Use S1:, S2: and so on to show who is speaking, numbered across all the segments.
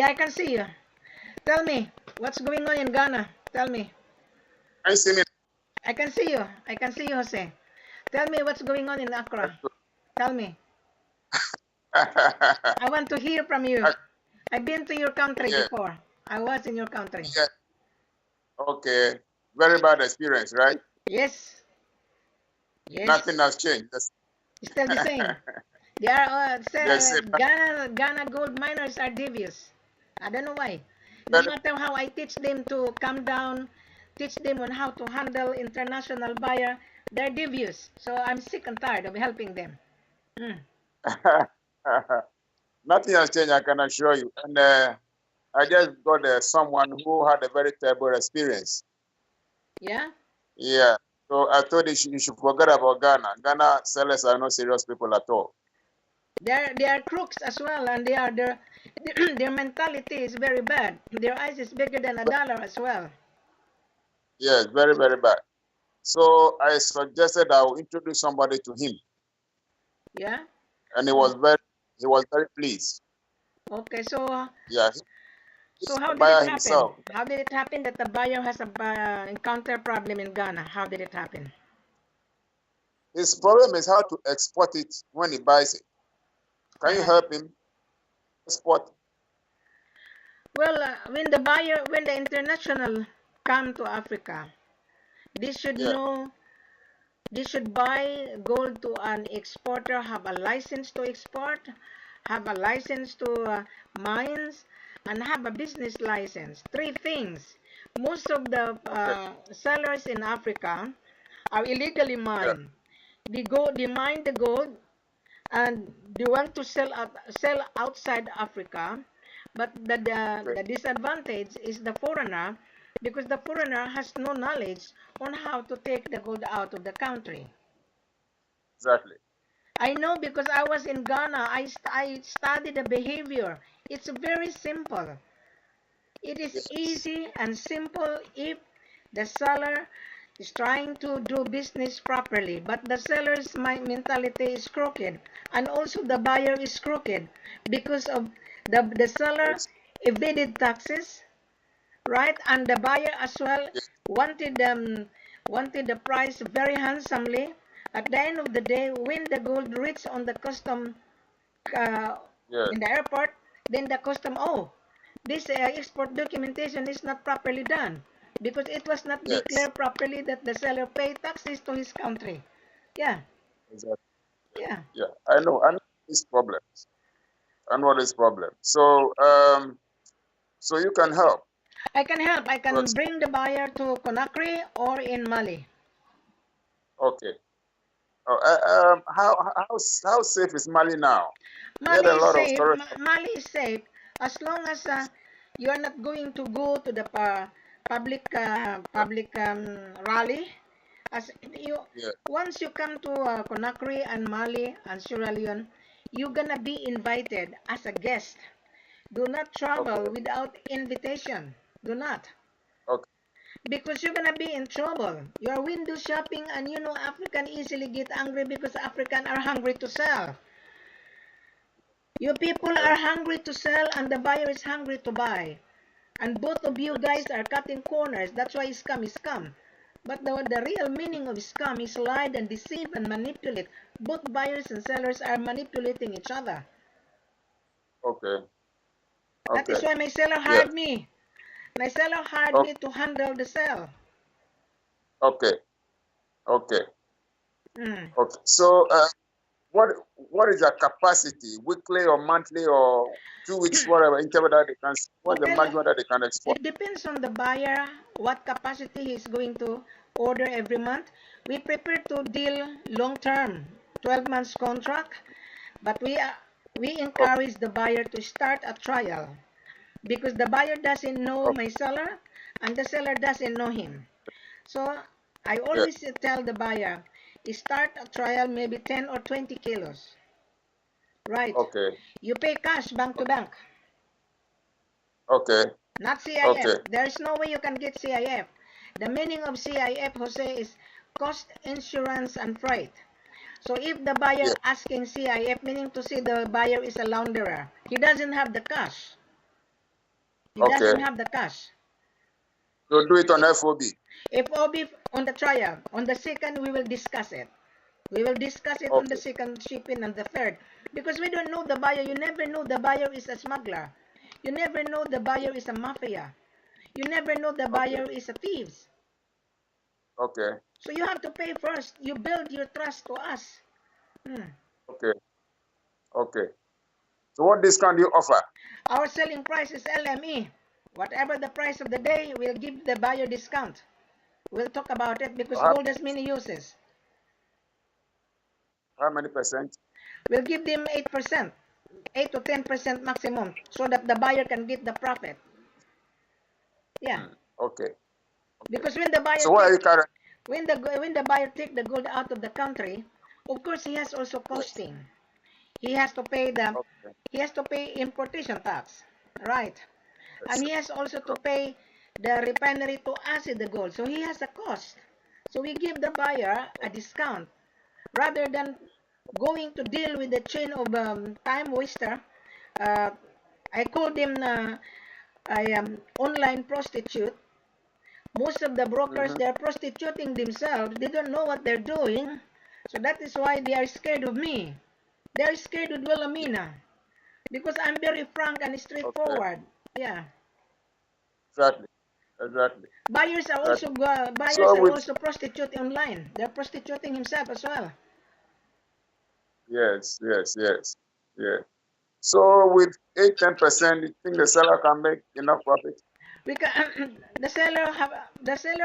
S1: Yeah, I can see you. Tell me, what's going on in Ghana? Tell me.
S2: Can you see me?
S1: I can see you. I can see you, Jose. Tell me what's going on in Accra. Tell me. I want to hear from you. I've been to your country
S2: Yeah.
S1: before. I was in your country.
S2: Yeah. Okay. Very bad experience, right?
S1: Yes. Yes.
S2: Nothing has changed.
S1: It's still the same. They are
S2: Yes,
S1: Ghana gold miners are devious. I don't know why. No
S2: very,
S1: matter how I teach them to calm down, teach them on how to handle international buyer, they're devious. So I'm sick and tired of helping them. Mm.
S2: nothing has changed, I can assure you. And I just got someone who had a very terrible experience.
S1: Yeah?
S2: Yeah. So I told you should forget about Ghana. Ghana sellers are not serious people at all.
S1: They are crooks as well, and their mentality is very bad. Their eyes is bigger than a dollar as well.
S2: Yes, very, very bad. So I suggested I will introduce somebody to him.
S1: Yeah?
S2: And he was very pleased.
S1: Okay, so
S2: Yeah.
S1: so how did
S2: Buyer
S1: it happen?
S2: himself.
S1: How did it happen that the buyer has a encounter problem in Ghana? How did it happen?
S2: His problem is how to export it when he buys it. Can you help him export?
S1: Well, when the international come to Africa, they should know, they should buy gold to an exporter, have a license to export, have a license to mines, and have a business license. Three things. Most of the sellers in Africa are illegally mined. They mine the gold and they want to sell outside Africa, but the disadvantage is the foreigner, because the foreigner has no knowledge on how to take the gold out of the country.
S2: Exactly.
S1: I know because I was in Ghana. I studied the behavior. It's very simple. It is easy and simple if the seller is trying to do business properly, but the seller's mentality is crooked, and also the buyer is crooked because of the seller evaded taxes, right? And the buyer as well wanted wanted the price very handsomely. At the end of the day, when the gold reached on the custom uh, in the airport, then the custom, oh, this export documentation is not properly done because it was not declared properly that the seller paid taxes to his country. Yeah.
S2: Exactly.
S1: Yeah.
S2: Yeah. I know these problems. I know this problem. So so you can help.
S1: I can help. I can bring the buyer to Conakry or in Mali.
S2: Okay. How safe is Mali now?
S1: Mali is safe. Mali is safe as long as you are not going to go to the public rally. As you once you come to Conakry and Mali and Sierra Leone, you're gonna be invited as a guest. Do not travel without invitation. Do not.
S2: Okay.
S1: Because you're gonna be in trouble. You're window shopping, and you know African easily get angry because African are hungry to sell. You people are hungry to sell and the buyer is hungry to buy. And both of you guys are cutting corners. That's why scam is scam. But the real meaning of scam is lie and deceive and manipulate. Both buyers and sellers are manipulating each other.
S2: Okay.
S1: That is why my seller hired me. My seller hired me to handle the sale.
S2: Okay. Okay.
S1: Mm.
S2: Okay. So what is their capacity, weekly or monthly or 2 weeks, whatever, interval that they can, what's the maximum that they can export?
S1: It depends on the buyer, what capacity he's going to order every month. We prepare to deal long term, 12 months contract, but we encourage the buyer to start a trial because the buyer doesn't know my seller and the seller doesn't know him. So I always tell the buyer, start a trial maybe 10 or 20 kilos. Right.
S2: Okay.
S1: You pay cash bank to bank.
S2: Okay.
S1: Not C.I.F. There is no way you can get C.I.F. The meaning of C.I.F, Jose, is cost, insurance, and freight. So if the buyer asking C.I.F, meaning to say the buyer is a launderer, he doesn't have the cash. He doesn't have the cash.
S2: So do it on F.O.B.
S1: F.O.B on the trial. On the second, we will discuss it. We will discuss it on the second shipping and the third. Because we don't know the buyer. You never know the buyer is a smuggler. You never know the buyer is a mafia. You never know the buyer is a thieves.
S2: Okay.
S1: So you have to pay first. You build your trust to us.
S2: Okay. Okay. So what discount do you offer?
S1: Our selling price is LME. Whatever the price of the day, we'll give the buyer discount. We'll talk about it because gold has many uses.
S2: How many percent?
S1: We'll give them 8%, 8 to 10% maximum, so that the buyer can get the profit. Yeah.
S2: Okay.
S1: Because when the buyer
S2: So what are you current?
S1: when the buyer take the gold out of the country, of course he has also costing. He has to pay he has to pay importation tax, right? And he has also to pay the refinery to acid the gold. So he has a cost. So we give the buyer a discount rather than going to deal with the chain of time waster. I call them online prostitute. Most of the brokers, they're prostituting themselves. They don't know what they're doing. So that is why they are scared of me. They're scared with Wilhelmina. Because I'm very frank and straightforward. Yeah.
S2: Exactly. Exactly.
S1: Buyers are also also prostituting online. They're prostituting himself as well.
S2: Yes. So with 8-10%, you think the seller can make enough profit?
S1: We can, the seller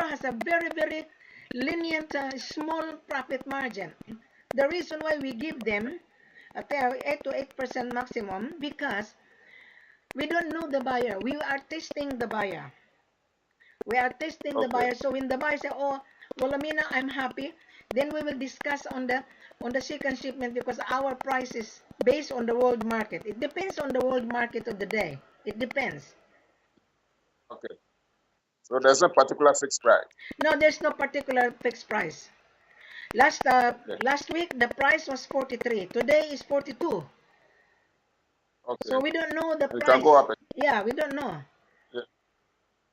S1: has a very lenient small profit margin. The reason why we give them a 8 to 8% maximum because we don't know the buyer. We are testing the buyer. We are testing the buyer. So when the buyer say, "Oh, Wilhelmina, I'm happy," then we will discuss on the second shipment because our price is based on the world market. It depends on the world market of the day. It depends.
S2: Okay. So there's no particular fixed price.
S1: No, there's no particular fixed price. Last week the price was 43. Today is 42.
S2: Okay.
S1: So we don't know the price.
S2: It can go up.
S1: Yeah, we don't know.
S2: Yeah.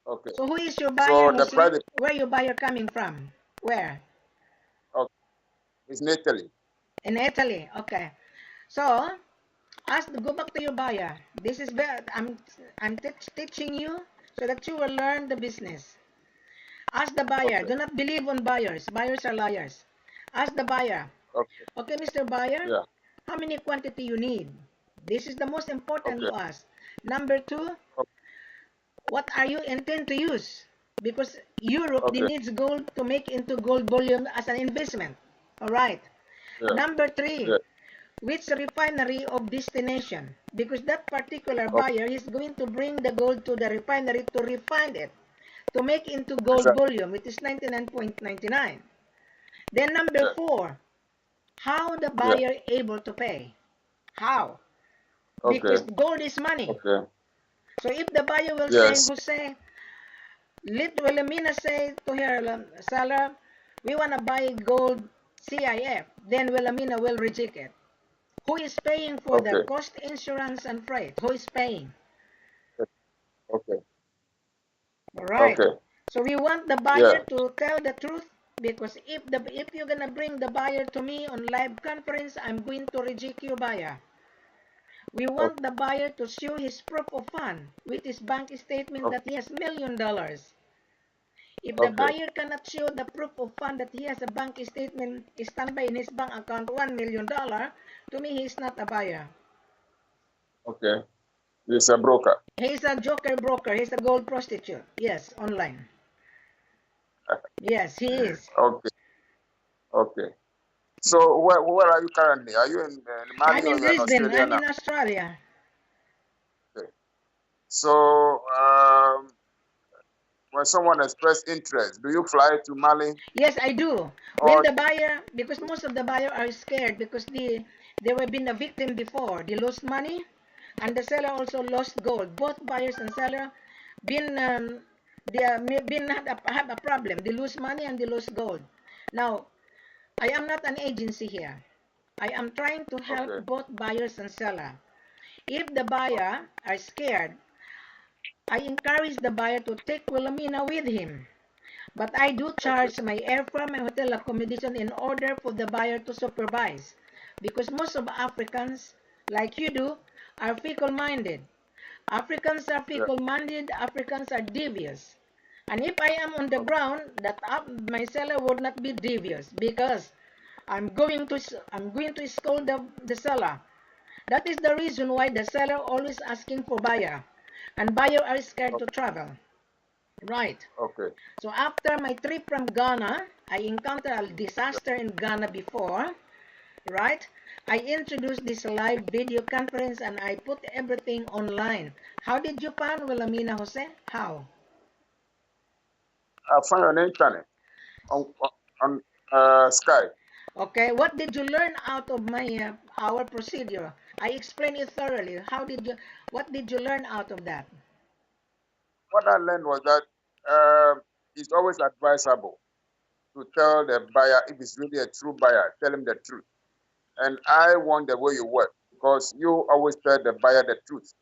S2: Okay.
S1: So who is your buyer?
S2: So the price.
S1: Where your buyer coming from? Where?
S2: Okay. It's in Italy.
S1: In Italy. Okay. So go back to your buyer. This is I'm teaching you so that you will learn the business. Ask the buyer. Do not believe on buyers. Buyers are liars. Ask the buyer. Okay, Mr. Buyer, how many quantity you need? This is the most important to ask. Number two, what are you intend to use? Because Europe needs gold to make into gold bullion as an investment. All right. Number three, which refinery of destination? Because that particular buyer is going to bring the gold to the refinery to refine it, to make into gold bullion, which is 99.99. Then number four, how the buyer able to pay? How? Because gold is money. So if the buyer will say, let Wilhelmina say to her seller, we want to buy gold C.I.F, then Wilhelmina will reject it. Who is paying for the cost, insurance, and freight? Who is paying? All right. So we want the buyer to tell the truth because if you're gonna bring the buyer to me on live conference, I'm going to reject your buyer. We want the buyer to show his proof of fund with his bank statement that he has $1,000,000. If the buyer cannot show the proof of fund that he has a bank statement standby in his bank account $1,000,000, to me he is not a buyer.
S2: Okay. He's a broker.
S1: He's a joker broker. He's a gold prostitute. Yes, online. Yes, he is.
S2: Okay. So where are you currently? Are you in Mali
S1: I'm in
S2: or
S1: Brisbane.
S2: Australia
S1: I'm
S2: now?
S1: in Australia.
S2: Okay. So when someone expresses interest, do you fly to Mali?
S1: Yes, I do. When the buyer, because most of the buyer are scared because they were been a victim before. They lost money, and the seller also lost gold. Both buyers and seller been have a problem. They lose money and they lose gold. Now, I am not an agency here. I am trying to help both buyers and seller. If the buyer are scared, I encourage the buyer to take Wilhelmina with him. But I do
S2: Okay.
S1: charge my airfare, my hotel accommodation in order for the buyer to supervise. Because most of Africans, like you do, are fickle-minded. Africans are
S2: Yeah.
S1: fickle-minded, Africans are devious. And if I am on the
S2: Okay.
S1: ground, my seller would not be devious because I'm going to scold the seller. That is the reason why the seller always asking for buyer, and buyer are scared to travel. Right.
S2: Okay.
S1: So after my trip from Ghana, I encountered a
S2: Yeah.
S1: disaster in Ghana before, right? I introduced this live video conference and I put everything online. How did you find Wilhelmina, Jose? How?
S2: I find on the internet on Skype.
S1: Okay, what did you learn out of our procedure? I explained it thoroughly. What did you learn out of that?
S2: What I learned was that it's always advisable to tell the buyer if it's really a true buyer, tell him the truth. And I want the way you work because you always tell the buyer the truth.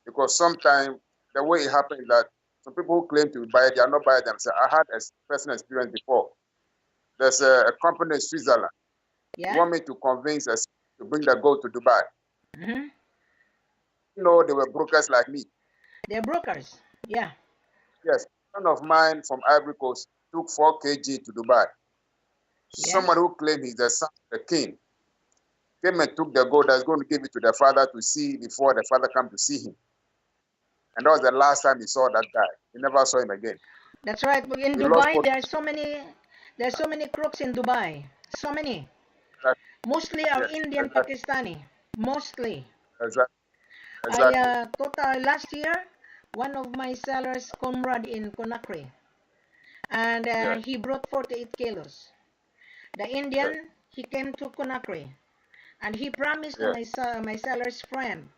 S2: Because sometimes the way it happens is that some people who claim to be buyer, they are not buyer themselves. I had a personal experience before. There's a company in Switzerland. They
S1: Yeah?
S2: want me to convince us to bring the gold to Dubai.
S1: Mm-hmm.
S2: You know, they were brokers like me.
S1: They're brokers. Yeah.
S2: Yes, a friend of mine from Ivory Coast took 4 kg to Dubai.
S1: Yes.
S2: Someone who claimed he's the son of the king came and took the gold that's going to give it to the father to see before the father come to see him. And that was the last time he saw that guy. He never saw him again.
S1: That's right. But in
S2: He lost
S1: Dubai,
S2: both.
S1: there's so many crooks in Dubai. So many.
S2: That,
S1: Mostly are
S2: yes,
S1: Indian
S2: exactly,
S1: Pakistani. Mostly.
S2: exactly,
S1: I
S2: exactly.
S1: total last year, one of my sellers comrade in Conakry, and
S2: Yeah,
S1: he brought 48 kilos. The
S2: yeah,
S1: Indian, he came to Conakry, and he promised to
S2: yeah.
S1: my seller's friend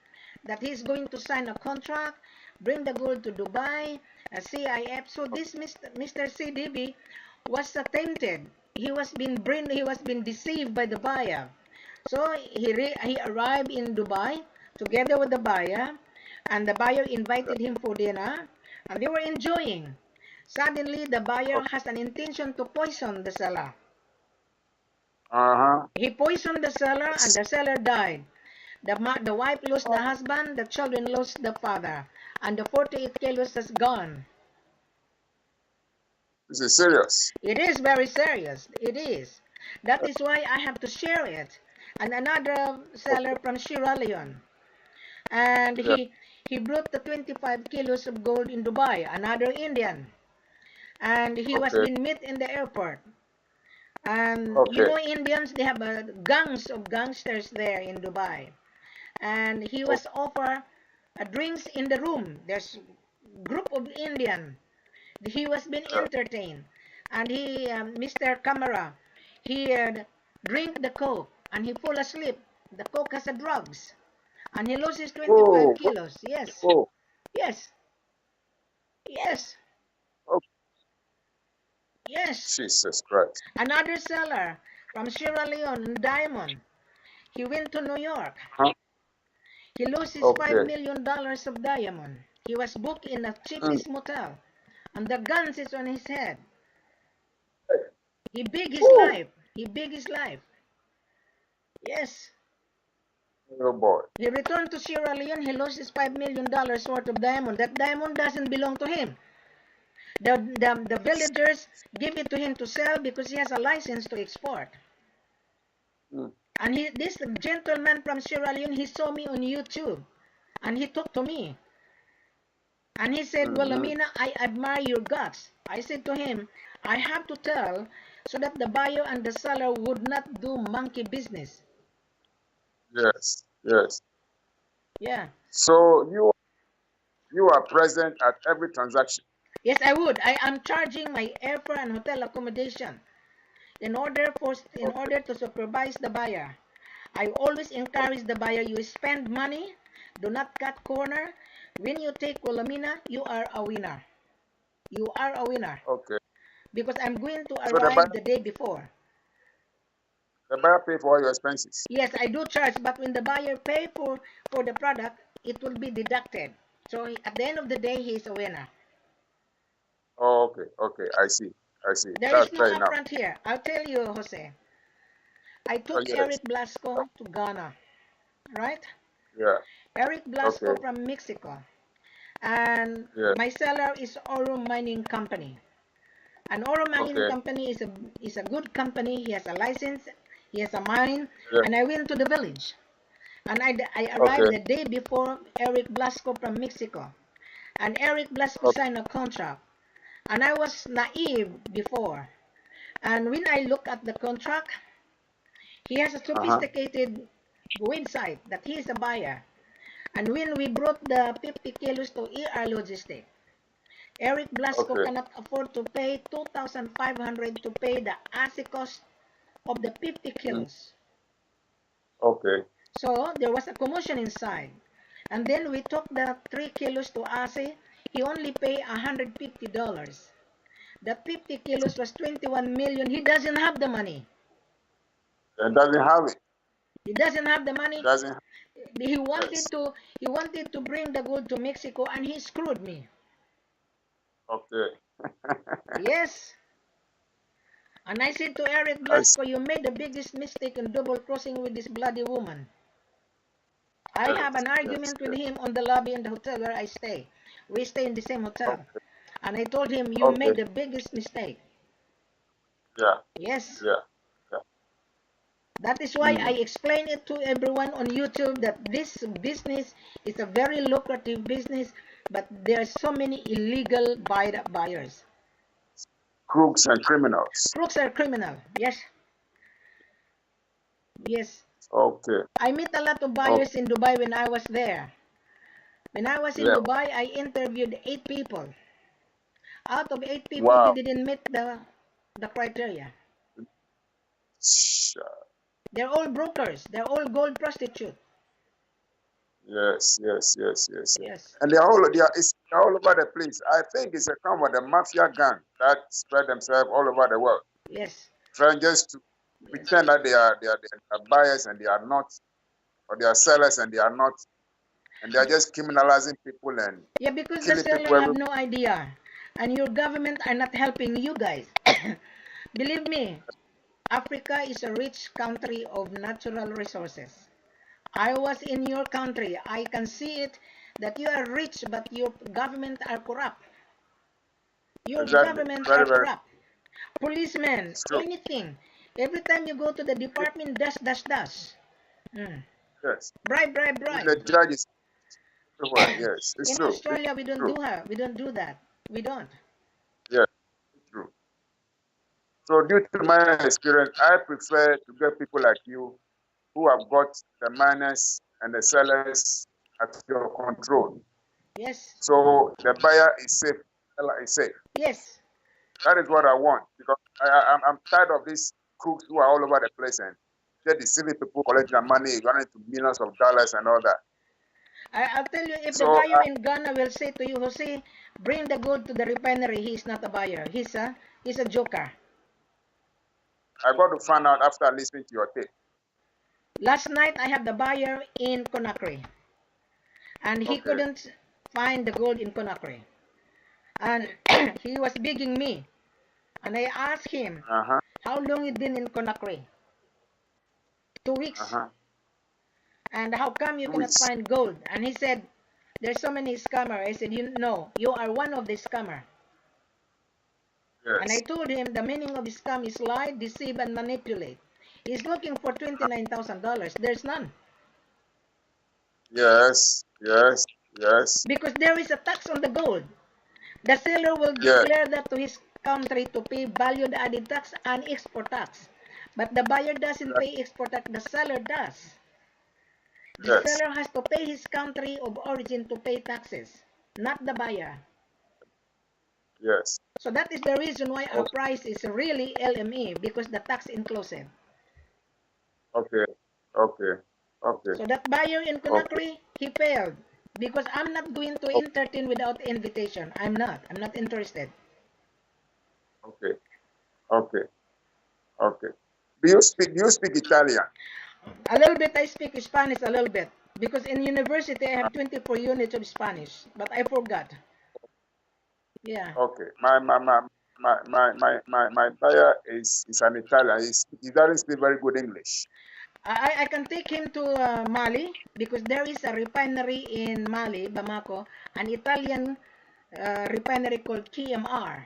S1: that he's going to sign a contract, bring the gold to Dubai, a C.I.F. So this Mr. CDB was tainted. He was been deceived by the buyer. So he arrived in Dubai together with the buyer, and the buyer
S2: Yeah.
S1: invited him for dinner, and they were enjoying. Suddenly, the buyer
S2: Okay.
S1: has an intention to poison the seller.
S2: Uh-huh.
S1: He poisoned the seller, and the seller died. The wife lost the husband, the children lost the father, and the 48 kilos is gone.
S2: This is serious.
S1: It is very serious. It is. That is why I have to share it. And another seller
S2: Okay.
S1: from Sierra Leone, and
S2: Yeah.
S1: he brought the 25 kilos of gold in Dubai, another Indian, and he was
S2: Okay.
S1: being met in the airport. And you
S2: Okay.
S1: know, Indians, they have gangs of gangsters there in Dubai, and he
S2: Okay.
S1: was offered drinks in the room. There's group of Indian. He was being
S2: Yeah.
S1: entertained, and Mr. Camera, he drink the coke, and he fall asleep. The coke has a drugs, and he loses 25
S2: Oh, what?
S1: kilos. Yes,
S2: Oh,
S1: yes, yes,
S2: oh,
S1: yes.
S2: Jesus Christ.
S1: Another seller from Sierra Leone, Diamond. He went to New York.
S2: Huh?
S1: He loses $5
S2: Okay.
S1: million of diamond. He was booked in the
S2: Mm.
S1: cheapest motel, and the guns is on his head. He big his
S2: Oh,
S1: life. He big his life. Yes.
S2: oh boy.
S1: He returned to Sierra Leone. He lost his $5 million worth of diamond. That diamond doesn't belong to him. The villagers give it to him to sell because he has a license to export.
S2: Mm.
S1: And this gentleman from Sierra Leone, he saw me on YouTube, and he talked to me. And he said, well,
S2: Mm-hmm.
S1: Amina, I admire your guts. I said to him, I have to tell so that the buyer and the seller would not do monkey business.
S2: Yes. Yes.
S1: Yeah.
S2: So you are present at every transaction.
S1: Yes, I would. I am charging my airfare and hotel accommodation in
S2: Okay.
S1: order to supervise the buyer. I always
S2: Okay.
S1: encourage the buyer, you spend money, do not cut corner. When you take Wilhelmina, you are a winner. You are a winner.
S2: Okay.
S1: Because I'm going to
S2: So
S1: arrive the day before.
S2: the buyer pay for all your expenses.
S1: Yes, I do charge, but when the buyer pay for the product, it will be deducted. So at the end of the day, he's a winner.
S2: Oh, okay, okay. I see. I see.
S1: There
S2: That's
S1: is no
S2: fair enough.
S1: upfront here. I'll tell you, Jose. I
S2: Oh,
S1: took
S2: yes.
S1: Eric Blasco to Ghana, right?
S2: Yeah.
S1: Eric Blasco
S2: Okay.
S1: from Mexico. And
S2: Yeah.
S1: my seller is Oro Mining Company. An Oro Mining
S2: Okay.
S1: Company is a good company. He has a license, he has a mine,
S2: Yeah.
S1: and I went to the village. And I arrived
S2: Okay.
S1: the day before Eric Blasco from Mexico. And Eric Blasco
S2: Okay.
S1: signed a contract. And I was naive before. And when I look at the contract, he has a
S2: Uh-huh.
S1: sophisticated website that he is a buyer. And when we brought the 50 kilos to ER Logistics, Eric Blasco
S2: Okay.
S1: cannot afford to pay 2,500 to pay the ASI cost of the 50
S2: Mm.
S1: kilos.
S2: Okay.
S1: So there was a commotion inside. And then we took the 3 kilos to ASI. He only paid $150. The 50 kilos was 21 million. He doesn't have the money.
S2: And doesn't have it.
S1: He doesn't have the money.
S2: Doesn't.
S1: He
S2: Yes.
S1: wanted to bring the gold to Mexico and he screwed me.
S2: Okay.
S1: Yes. And I said to Eric
S2: I see.
S1: Blasco, you made the biggest mistake in double crossing with this bloody woman. I have
S2: Yes.
S1: an
S2: Yes.
S1: argument with
S2: Yes.
S1: him on the lobby in the hotel where I stay. We stay in the same hotel.
S2: Okay.
S1: And I told him, you
S2: Okay.
S1: made the biggest mistake.
S2: Yeah.
S1: Yes.
S2: Yeah. Yeah.
S1: That is why I
S2: Mm.
S1: explain it to everyone on YouTube that this business is a very lucrative business, but there are so many illegal buyers.
S2: Crooks and criminals.
S1: Crooks are criminal. Yes. Yes.
S2: Okay.
S1: I met a lot of
S2: Okay.
S1: buyers in Dubai when I was there. When I was in
S2: Yeah.
S1: Dubai, I interviewed 8 people. Out of 8 people, they
S2: Wow.
S1: didn't meet the criteria.
S2: Sh-
S1: They're all brokers. They're all gold prostitutes.
S2: Yes. Yes. Yes. Yes. Yes.
S1: Yes.
S2: And they're all over the place. I think it's a kind of the mafia gang that spread themselves all over the world,
S1: Yes.
S2: trying just to
S1: Yes.
S2: pretend that they are buyers and they are not, or they are sellers and they are not, and they are just criminalizing people and
S1: Yeah, because the
S2: killing
S1: seller
S2: people.
S1: have no idea. And your government are not helping you guys. Believe me, Africa is a rich country of natural resources. I was in your country. I can see it that you are rich, but your government are corrupt. Your
S2: Exactly.
S1: government
S2: Very,
S1: are
S2: very.
S1: corrupt. Policemen,
S2: It's true.
S1: anything. Every time you go to the department, dash, dash, dash. Mm.
S2: Yes.
S1: Bribe, bribe,
S2: Even
S1: bribe.
S2: the judges everywhere. Yes. It's
S1: In
S2: true. It's
S1: Australia, we don't
S2: true.
S1: do her. We don't do that. We don't.
S2: Yes. It's true. So due to my experience, I prefer to get people like you who have got the miners and the sellers at your control.
S1: Yes.
S2: So the buyer is safe, seller is safe.
S1: Yes.
S2: That is what I want, because I'm tired of these crooks who are all over the place and they're deceiving people, collecting their money, running to millions of dollars and all that.
S1: I'll tell you, if the
S2: So
S1: buyer in Ghana will say to you, Jose, bring the gold to the refinery, he's not a buyer. He's a joker.
S2: I got to find out after listening to your tape.
S1: Last night, I have the buyer in Conakry. And he
S2: Okay.
S1: couldn't find the gold in Conakry. And he was begging me. And I asked him,
S2: Uh-huh.
S1: how long you been in Conakry? 2 weeks.
S2: Uh-huh.
S1: And how come you
S2: 2
S1: cannot
S2: weeks.
S1: find gold? And he said, there's so many scammers. I said, you know, you are one of the scammer. And I
S2: Yes.
S1: told him the meaning of scam is lie, deceive, and manipulate. He's looking for $29,000. There's none.
S2: Yes. Yes. Yes.
S1: Because there is a tax on the gold. The seller will
S2: Yeah.
S1: declare that to his country to pay value added tax and export tax. But the buyer doesn't pay export tax, the seller does. The
S2: Yes.
S1: seller has to pay his country of origin to pay taxes, not the buyer.
S2: Yes.
S1: So that is the reason why our
S2: Okay.
S1: price is really LME, because the tax inclusive.
S2: Okay. Okay. Okay.
S1: So that buyer in
S2: Okay.
S1: Conakry, he failed. Because I'm not going to entertain without invitation. I'm not. I'm not interested.
S2: Okay. Okay. Okay. Do you speak Italian?
S1: A little bit I speak Spanish, a little bit. Because in university I have 24 units of Spanish, but I forgot. Yeah.
S2: Okay. My buyer is an Italian. He doesn't speak very good English.
S1: I can take him to Mali because there is a refinery in Mali, Bamako, an Italian refinery called KMR.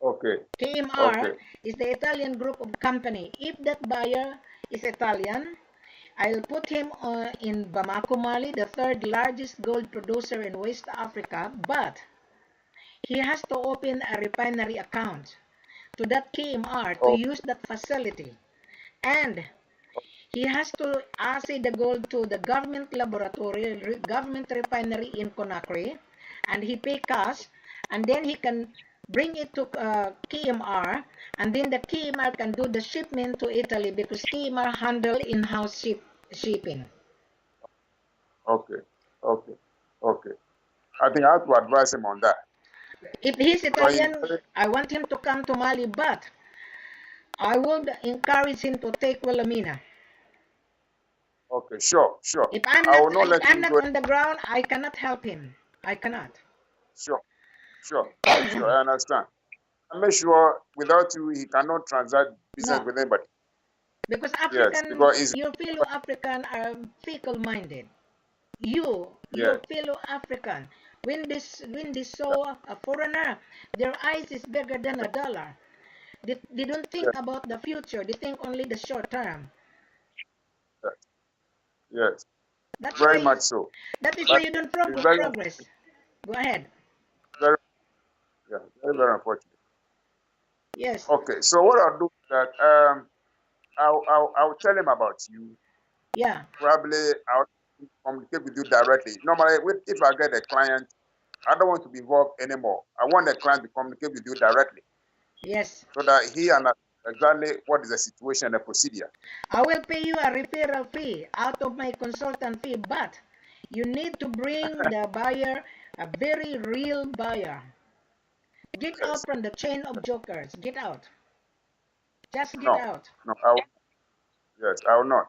S2: Okay.
S1: KMR
S2: Okay.
S1: is the Italian group of company. If that buyer is Italian, I'll put him in Bamako, Mali, the third largest gold producer in West Africa, but he has to open a refinery account to that KMR to
S2: Oh,
S1: use that facility. And he has to assay the gold to the government laboratory, government refinery in Conakry, and he pay cash, and then he can bring it to KMR, and then the KMR can do the shipment to Italy because KMR handle in-house shipping.
S2: okay. Okay. Okay. I think I have to advise him on that.
S1: If he's
S2: Because
S1: Italian, I want him to come to Mali, but I would encourage him to take Wilhelmina.
S2: okay, sure, sure.
S1: If
S2: I will not
S1: if
S2: let
S1: I'm
S2: him
S1: not
S2: go.
S1: on the ground, I cannot help him. I cannot.
S2: Sure, sure, sure. I understand. And make sure without you, he cannot transact business
S1: No,
S2: with anybody.
S1: because
S2: Yes,
S1: African,
S2: because he's
S1: your fellow African are fickle-minded. Your
S2: yes,
S1: fellow African, when they saw a foreigner, their eyes is bigger than a dollar. They don't think
S2: yes,
S1: about the future. They think only the short term.
S2: yes, yes.
S1: That's
S2: Very
S1: why
S2: much so.
S1: that is why
S2: But
S1: you don't
S2: it's very,
S1: progress. Go ahead.
S2: very, yeah, very, very unfortunate.
S1: Yes.
S2: Okay, so what I'll do is that I'll tell him about you.
S1: Yeah.
S2: Probably I'll communicate with you directly. Normally, if I get a client, I don't want to be involved anymore. I want the client to communicate with you directly
S1: Yes.
S2: so that he understands exactly what is the situation and the procedure.
S1: I will pay you a referral fee out of my consultant fee, but you need to bring the buyer, a very real buyer. Get out
S2: Yes.
S1: from the chain of jokers. Get out. Just get
S2: No,
S1: out.
S2: no, yes, I will not.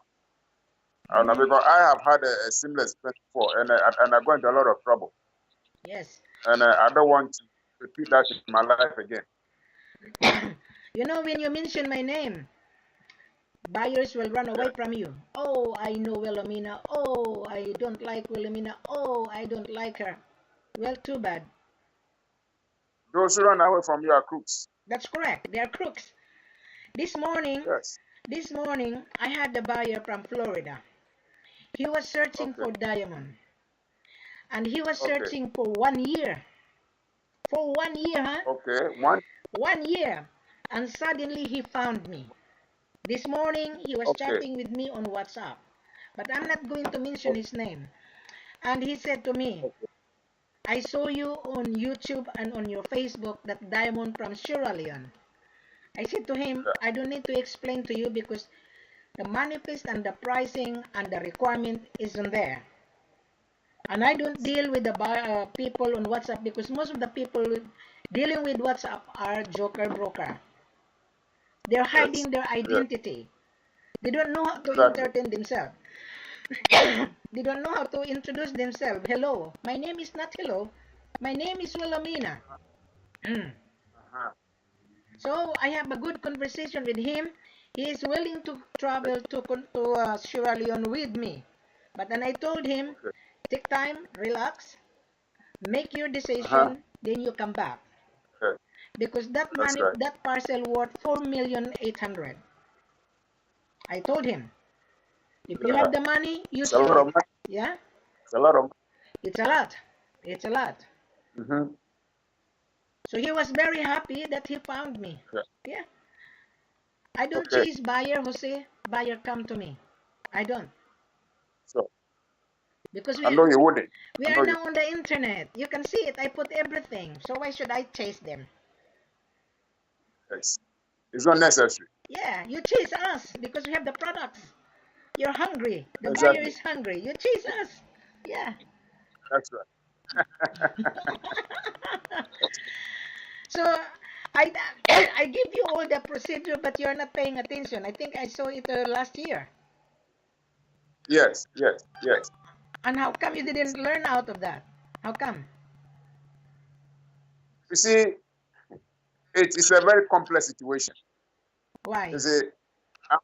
S2: I will not
S1: Hmm.
S2: because I have had a similar experience before and I got into a lot of trouble.
S1: Yes.
S2: And I don't want to repeat that in my life again.
S1: You know, when you mention my name, buyers will run away
S2: Yeah.
S1: from you. Oh, I know Wilhelmina. Oh, I don't like Wilhelmina. Oh, I don't like her. Well, too bad.
S2: Those who run away from you are crooks.
S1: That's correct. They are crooks. This morning,
S2: Yes.
S1: this morning, I had a buyer from Florida. He was searching
S2: Okay.
S1: for diamond, and he was
S2: Okay.
S1: searching for 1 year. For 1 year, huh?
S2: Okay. One.
S1: 1 year. And suddenly he found me. This morning he was
S2: Okay.
S1: chatting with me on WhatsApp, but I'm not going to mention
S2: Okay.
S1: his name. And he said to me,
S2: Okay.
S1: I saw you on YouTube and on your Facebook that diamond from Sierra Leone. I said to him,
S2: Yeah.
S1: I don't need to explain to you because the manifest and the pricing and the requirement isn't there. And I don't deal with the people on WhatsApp because most of the people dealing with WhatsApp are joker broker. They're
S2: Yes.
S1: hiding their
S2: Yes.
S1: identity. They don't know how to
S2: Exactly.
S1: entertain themselves. They don't know how to introduce themselves. Hello, my name is not hello. My name is Wilhelmina.
S2: Uh-huh.
S1: So I have a good conversation with him. He is willing to travel to Sierra Leone with me. But then I told him,
S2: Okay.
S1: take time, relax, make your
S2: Uh-huh.
S1: decision, then you come back.
S2: Okay.
S1: Because that
S2: That's
S1: money,
S2: right.
S1: that parcel worth 4,800,000. I told him, if you
S2: Yeah.
S1: have the money, you
S2: It's a lot of
S1: choose.
S2: money.
S1: Yeah,
S2: It's a lot of
S1: it's a lot. It's a lot.
S2: money. Mm-hmm.
S1: So he was very happy that he found me.
S2: Yeah.
S1: Yeah, I don't
S2: Okay.
S1: chase buyer, Jose. Buyer come to me. I don't.
S2: So
S1: Because
S2: I know you wouldn't.
S1: we
S2: I
S1: are
S2: know you.
S1: now on the internet. You can see it. I put everything. So why should I chase them?
S2: Yes. It's not necessary.
S1: Yeah, you chase us because we have the products. You're hungry. The buyer
S2: Exactly.
S1: is hungry. You chase us. Yeah.
S2: That's right.
S1: So I I give you all the procedure, but you're not paying attention. I think I saw it last year.
S2: Yes, yes, yes.
S1: And how come you didn't learn out of that? How come?
S2: You see, it's a very complex situation.
S1: Why?
S2: You see, I'm,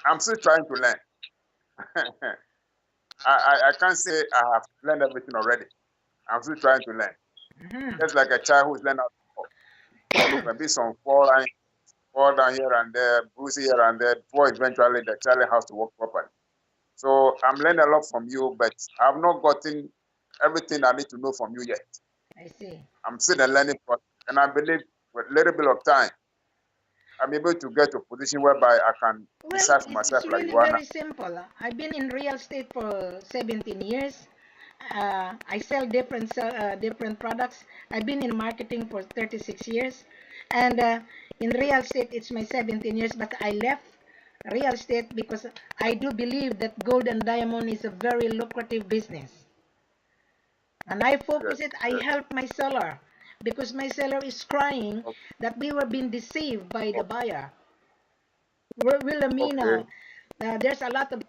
S2: I'm still trying to learn. I can't say I have learned everything already. I'm still trying to learn.
S1: Mhm.
S2: Just like a child who's learned how to walk. Maybe some fall down here and there, bruise here and there, before eventually the child has to walk properly. So I'm learning a lot from you, but I've not gotten everything I need to know from you yet.
S1: I see.
S2: I'm still a learning process, and I believe with a little bit of time, I'm able to get to a position whereby I can
S1: Well,
S2: decide for
S1: it's
S2: myself like
S1: really
S2: you are now.
S1: very simple. I've been in real estate for 17 years. I sell different products. I've been in marketing for 36 years. And in real estate, it's my 17 years, but I left real estate because I do believe that gold and diamond is a very lucrative business. And I focus
S2: Yes,
S1: it, I
S2: yes.
S1: help my seller because my seller is crying that we were being deceived by the buyer.
S2: Okay.
S1: Wilhelmina, there's a lot of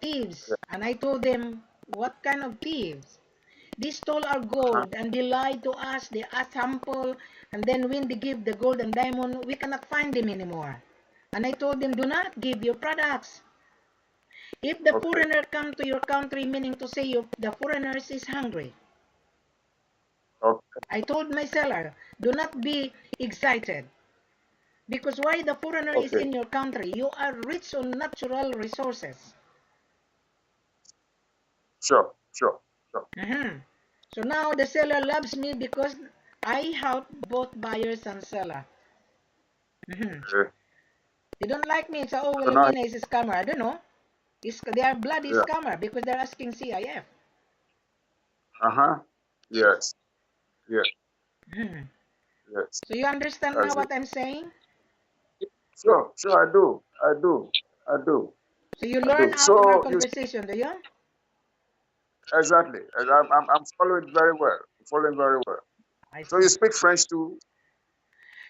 S2: Yeah.
S1: thieves. And I told them, what kind of thieves? They stole our
S2: Uh-huh.
S1: gold and they lied to us. They asked sample. And then when they give the gold and diamond, we cannot find them anymore. And I told them, do not give your products. If the
S2: Okay.
S1: foreigner come to your country, meaning to say the foreigners is hungry.
S2: Okay.
S1: I told my seller, do not be excited. Because why the foreigner is
S2: Okay.
S1: in your country? You are rich on natural resources.
S2: Sure. Sure. Sure.
S1: Mhm. So now the seller loves me because I help both buyers and seller. Mhm.
S2: Okay.
S1: They don't like me. It's oh,
S2: So now,
S1: Wilhelmina is a scammer. I don't know. They are bloody
S2: yeah.
S1: scammer because they're asking C.I.F.
S2: Uh-huh. Yes. Yes.
S1: Mhm.
S2: Yes.
S1: So you understand now
S2: That's it.
S1: what I'm saying?
S2: Sure. Sure. I do. I do. I do.
S1: So you
S2: I
S1: learn
S2: do.
S1: out of our
S2: So you
S1: conversation, do you?
S2: exactly. I'm following very well. I'm following very well.
S1: I
S2: So you
S1: see.
S2: speak French too?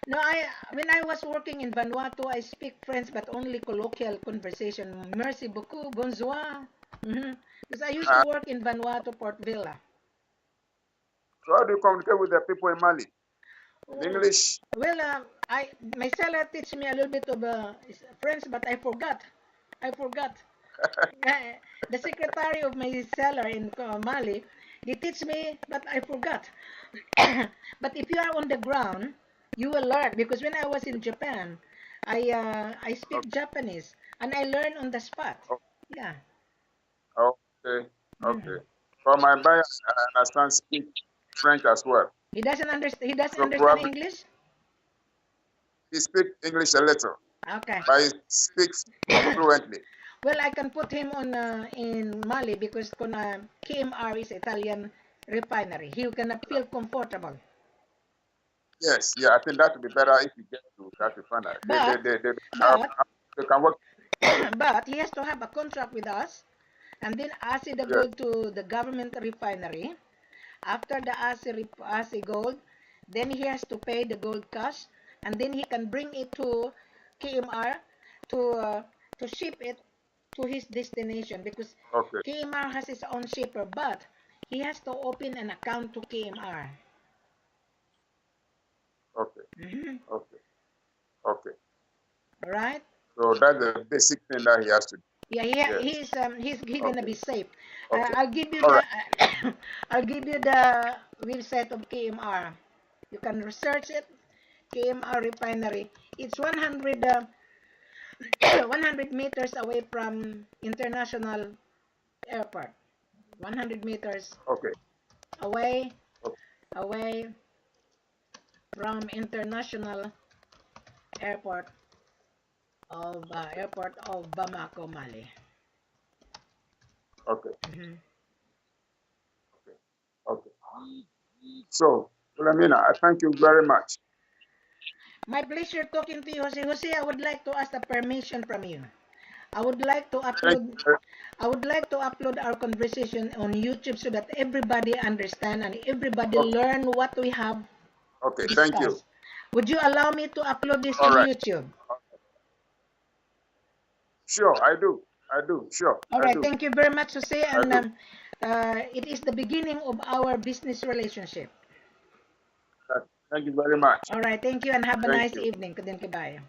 S1: No, I when I was working in Vanuatu, I speak French but only colloquial conversation. Merci beaucoup, bonsoir. Because I used to
S2: Uh,
S1: work in Vanuatu, Port Vila.
S2: so how do you communicate with the people in Mali? In
S1: Oh,
S2: English?
S1: well, I my seller teach me a little bit of French, but I forgot. I forgot. Uh, the secretary of my seller in Mali, he teach me, but I forgot. But if you are on the ground, you will learn because when I was in Japan, I speak
S2: Okay.
S1: Japanese and I learn on the spot. Yeah.
S2: Okay. Okay.
S1: Mhm.
S2: For my buyer, I understand speak French as well.
S1: He doesn't understand. He doesn't
S2: So
S1: understand
S2: probably
S1: English.
S2: he speak English a little,
S1: Okay.
S2: but he speaks fluently.
S1: Well, I can put him on in Mali because KMR is Italian refinery. He can feel comfortable.
S2: Yes. Yeah. I think that would be better if you get to that refinery.
S1: But
S2: Have,
S1: but
S2: they can work.
S1: but he has to have a contract with us, and then ASI the
S2: Yes.
S1: gold to the government refinery. After the ASI gold, then he has to pay the gold cash, and then he can bring it to KMR to uh, to ship it to his destination because
S2: Okay.
S1: KMR has his own shipper, but he has to open an account to KMR.
S2: Okay.
S1: Mhm.
S2: Okay. Okay.
S1: All right?
S2: So that's the basic thing that he has to do.
S1: Yeah,
S2: Yes.
S1: he's gonna
S2: Okay.
S1: be safe.
S2: Okay.
S1: I'll give you
S2: All
S1: the
S2: right.
S1: I'll give you the website of KMR. You can research it. KMR refinery. It's 100 100 meters away from international airport. 100 meters
S2: Okay.
S1: away
S2: Okay.
S1: away from international airport of Bamako, Mali.
S2: Okay.
S1: Mhm.
S2: Okay. Okay. So, Wilhelmina, I thank you very much.
S1: My pleasure talking to you, Jose. Jose, I would like to ask the permission from you. I would like to
S2: Thank
S1: upload
S2: you.
S1: I would like to upload our conversation on YouTube so that everybody understand and everybody
S2: Okay.
S1: learn what we have
S2: Okay. Thank you.
S1: discussed. Would you allow me to upload this
S2: All
S1: on
S2: right.
S1: YouTube?
S2: Sure, I do. I do. Sure,
S1: All
S2: I
S1: right,
S2: do.
S1: thank you very much, Jose.
S2: I
S1: And
S2: do.
S1: it is the beginning of our business relationship.
S2: Thank you very much.
S1: All right, thank you and have a
S2: Thank
S1: nice
S2: you.
S1: evening. Goodbye.